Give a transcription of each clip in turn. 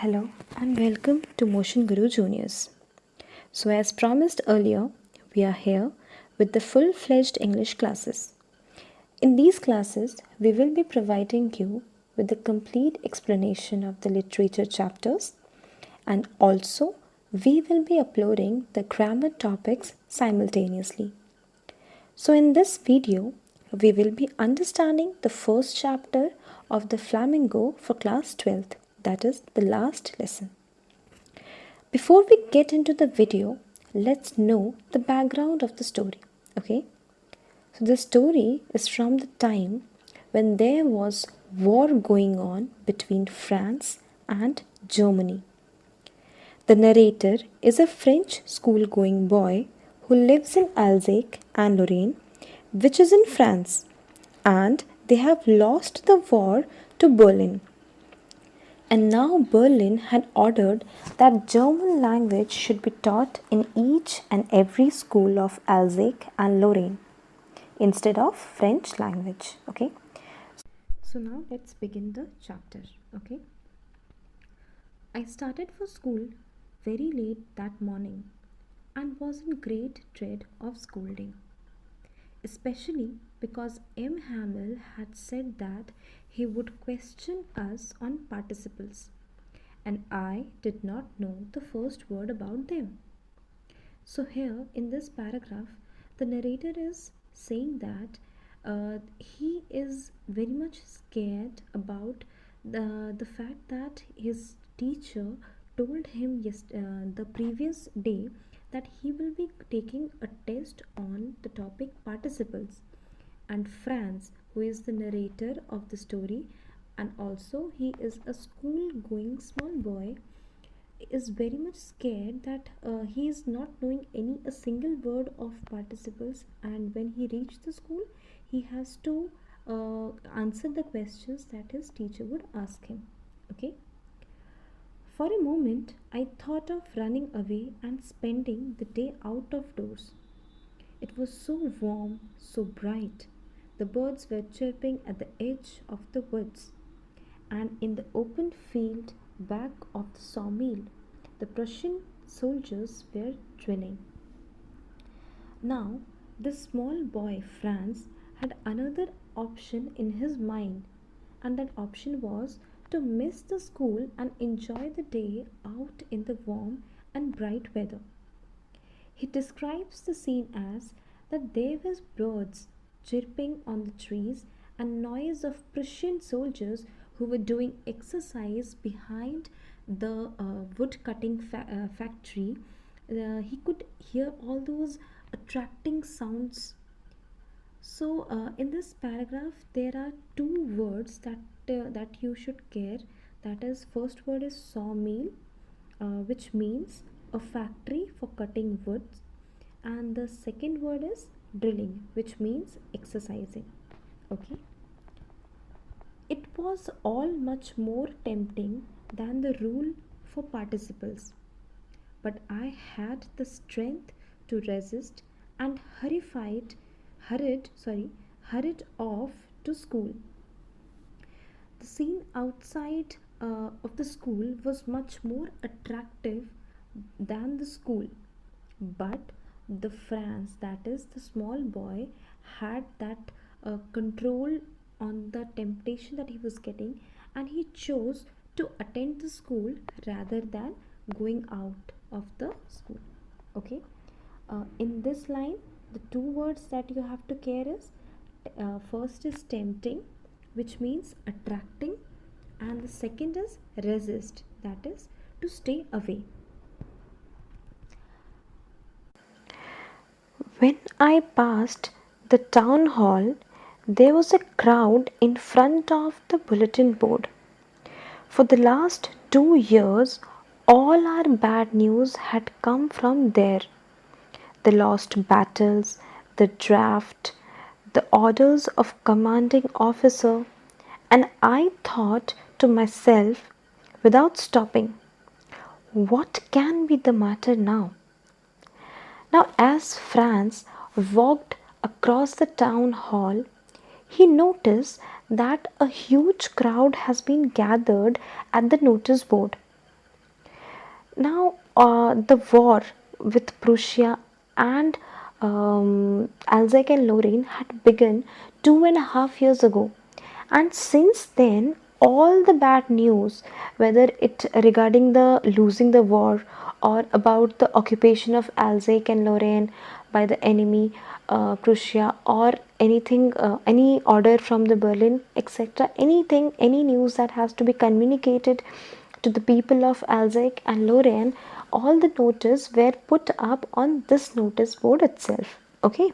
Hello and welcome to Motion Guru Juniors. So, as promised earlier, we are here with the full fledged English classes. In these classes, we will be providing you with the complete explanation of the literature chapters, and also we will be uploading the grammar topics simultaneously. So, in this video, we will be understanding the first chapter of the Flamingo for class 12th, that is the last lesson. Before we get into the video, let's know the background of the story. Okay? So the story is from the time when there was war going on between France and Germany. The narrator is a French school-going boy who lives in Alsace and Lorraine, which is in France, and they have lost the war to Berlin. And now Berlin had ordered that German language should be taught in each and every school of Alsace and Lorraine instead of French language. Okay. So now let's begin the chapter. Okay. I started for school very late that morning and was in great dread of scolding, especially because M. Hamel had said that he would question us on participles, and I did not know the first word about them. So, here in this paragraph, the narrator is saying that he is very much scared about the fact that his teacher told him the previous day that he will be taking a test on the topic participles, and Franz, who is the narrator of the story and also he is a school going small boy, is very much scared that he is not knowing any a single word of participles, and when he reached the school he has to answer the questions that his teacher would ask him. Okay. For a moment I thought of running away and spending the day out of doors. It was so warm, so bright. The birds were chirping at the edge of the woods, and in the open field back of the sawmill, the Prussian soldiers were drilling. Now, the small boy Franz had another option in his mind, and that option was to miss the school and enjoy the day out in the warm and bright weather. He describes the scene as that there were birds chirping on the trees and noise of Prussian soldiers who were doing exercise behind the wood cutting factory. He could hear all those attracting sounds. So in this paragraph there are two words that you should care. That is, first word is sawmill, which means a factory for cutting wood, and the second word is drilling, which means exercising. Okay. It was all much more tempting than the rule for participles, but I had the strength to resist and hurried off to school. The scene outside of the school was much more attractive than the school, but the Franz, that is the small boy, had that control on the temptation that he was getting, and he chose to attend the school rather than going out of the school. Okay. In this line, the two words that you have to care is first is tempting, which means attracting, and the second is resist, that is to stay away. When I passed the town hall, there was a crowd in front of the bulletin board. For the last 2 years, all our bad news had come from there. The lost battles, the draft, the orders of commanding officer, and I thought to myself without stopping, what can be the matter now? Now, as Franz walked across the town hall, he noticed that a huge crowd has been gathered at the notice board. Now, the war with Prussia and Alsace and Lorraine had begun 2.5 years ago, and since then, all the bad news, whether it regarding the losing the war or about the occupation of Alsace and Lorraine by the enemy Prussia, or anything, any order from the Berlin, etc., anything, any news that has to be communicated to the people of Alsace and Lorraine, all the notice were put up on this notice board itself. Okay.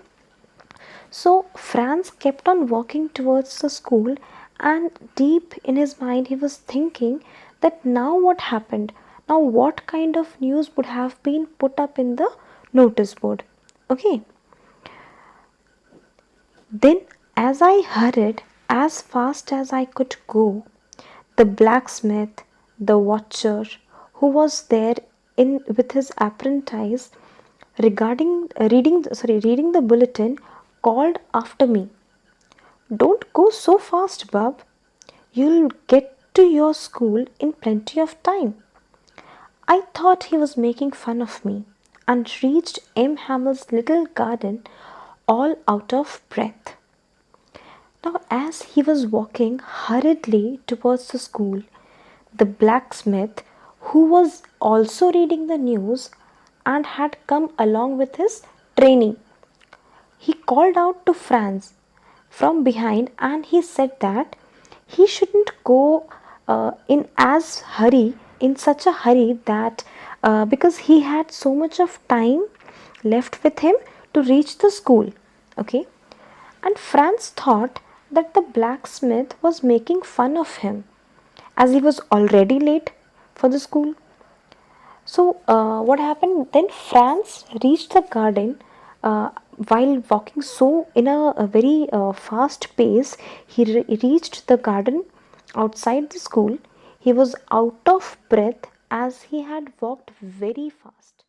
So Franz kept on walking towards the school, and deep in his mind he was thinking that now what happened? Now what kind of news would have been put up in the notice board? Okay. Then as I hurried as fast as I could go, the blacksmith, the watcher, who was there in with his apprentice, reading the bulletin, called after me. Don't go so fast, Bub. You'll get to your school in plenty of time. I thought he was making fun of me, and reached M. Hamel's little garden all out of breath. Now, as he was walking hurriedly towards the school, the blacksmith, who was also reading the news and had come along with his trainee, he called out to Franz from behind, and he said that he shouldn't go in such a hurry, that because he had so much of time left with him to reach the school. Okay. And Franz thought that the blacksmith was making fun of him, as he was already late for the school. So, what happened then? Franz reached the garden while walking so in a very fast pace. He reached the garden outside the school. He was out of breath as he had walked very fast.